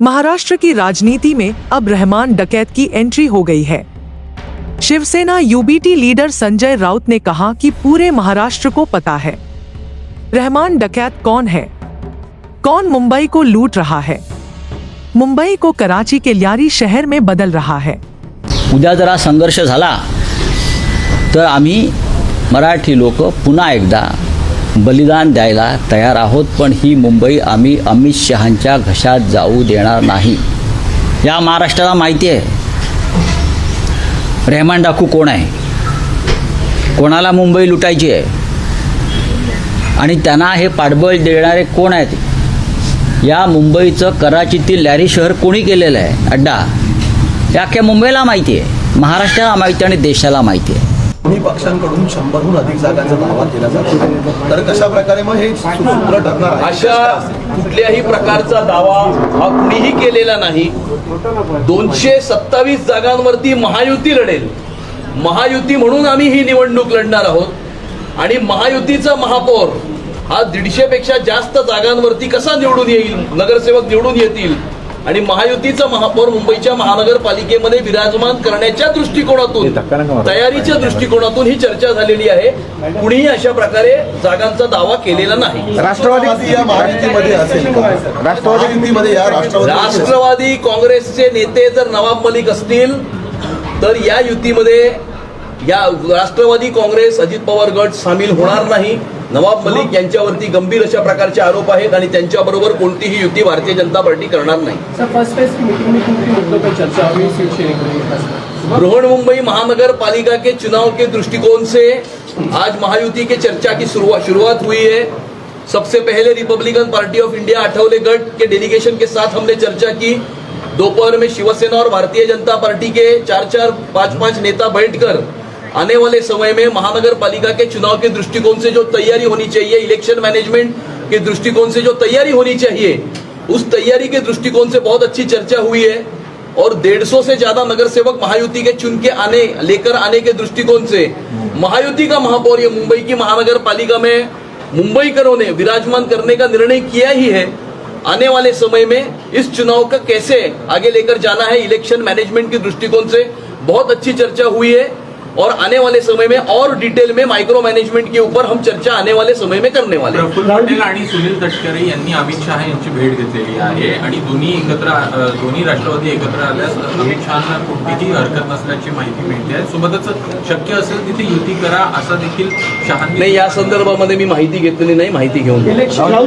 महाराष्ट्र की राजनीति में अब रहमान डकैत की एंट्री हो गई है। शिवसेना यूबीटी लीडर संजय राउत ने कहा कि पूरे महाराष्ट्र को पता है रहमान डकैत कौन है, कौन मुंबई को लूट रहा है, मुंबई को कराची के ल्यारी शहर में बदल रहा है। उद्या जरा संघर्ष झाला तर आम्ही मराठी लोक पुन्हा एकदा बलिदान द्यायला तयार आहोत, पण ही मुंबई आम्ही अमित शहांच्या घशात जाऊ देणार नाही। या महाराष्ट्राला माहिती आहे रहमान डाकू कोण आहे, कोणाला मुंबई लुटायची आहे आणि त्यांना हे पाठबळ देणारे कोण आहेत। या मुंबईचं कराचीतील ल्यारी शहर कोणी केलेलं आहे अड्डा, या अख्ख्या मुंबईला माहिती आहे, महाराष्ट्राला माहिती आणि देशाला माहिती आहे। दोन्ही पक्षांकडून 100हून अधिक जागांचा दावा केला जातो, तर कशा प्रकारे मग हे सूत्र ठरणार आहे? अशा कुठल्याही प्रकारचा दावा हा कुणीही केलेला नाही। 227 जागांवरती महायुती लढेल, महायुती म्हणून आम्ही ही निवडणूक लढणार आहोत आणि महायुतीचा महापौर हा 150 पेक्षा जास्त जागांवरती कसा निवडून येईल, नगरसेवक निवडून येतील आणि महायुतीचा महापौर मुंबईच्या महानगरपालिकेमध्ये विराजमान करण्याच्या दृष्टिकोनातून, तयारीच्या दृष्टिकोनातून ही चर्चा झालेली आहे। कुणीही अशा प्रकारे जागांचा दावा केलेला नाही। राष्ट्रवादी या महायुतीमध्ये असेल का? राष्ट्रवादी काँग्रेसचे नेते जर नवाब मलिक असतील तर या युतीमध्ये या राष्ट्रवादी काँग्रेस अजित पवार गट सामील होणार नाही। नवाब मलिक यांच्यावरती गंभीर अशा प्रकारचे आरोप आहेत आणि त्यांच्याबरोबर कोणतीही युती भारतीय जनता पार्टी करणार नाही। बृहन्मुंबई महानगरपालिका के चुनाव के दृष्टिकोण से आज महायुति के चर्चा की शुरुआत हुई है। सबसे पहले Republican party of India Athawale गढ़ के डेलीगेशन के साथ हमने चर्चा की। दोपहर में शिवसेना और भारतीय जनता पार्टी के 4-4, 5-5 नेता बैठकर आने वाले समय में महानगर पालिका के चुनाव के दृष्टिकोण से जो तैयारी होनी चाहिए, इलेक्शन मैनेजमेंट के दृष्टिकोण से जो तैयारी होनी चाहिए, उस तैयारी के दृष्टिकोण से बहुत अच्छी चर्चा हुई है और 150 से ज्यादा नगरसेवक महायुति के चुन के लेकर आने के दृष्टिकोण से महायुति का महापौर ये मुंबई की महानगर पालिका में मुंबईकरों ने विराजमान करने का निर्णय किया ही है। आने वाले समय में इस चुनाव का कैसे आगे लेकर जाना है, इलेक्शन मैनेजमेंट के दृष्टिकोण से बहुत अच्छी चर्चा हुई है और आने वाले समय में और डिटेल में माइक्रो मैनेजमेंट के ऊपर हम चर्चा आने वाले समय में करने वाले हैं। प्रफुल्ल पटेल आणि सुनील तटकरे यांनी अमित शहा यांची भेट घेतलेली आहे आणि दोन्ही राष्ट्रवादी एकत्र आल्यास अमित शहांना कोणतीही हरकत नसल्याची माहिती मिळते आहे। सोबतच शक्य असेल तिथे युती करा असं देखील शहांनी नाही, या संदर्भामध्ये मी माहिती घेतलेली नाही, माहिती घेऊन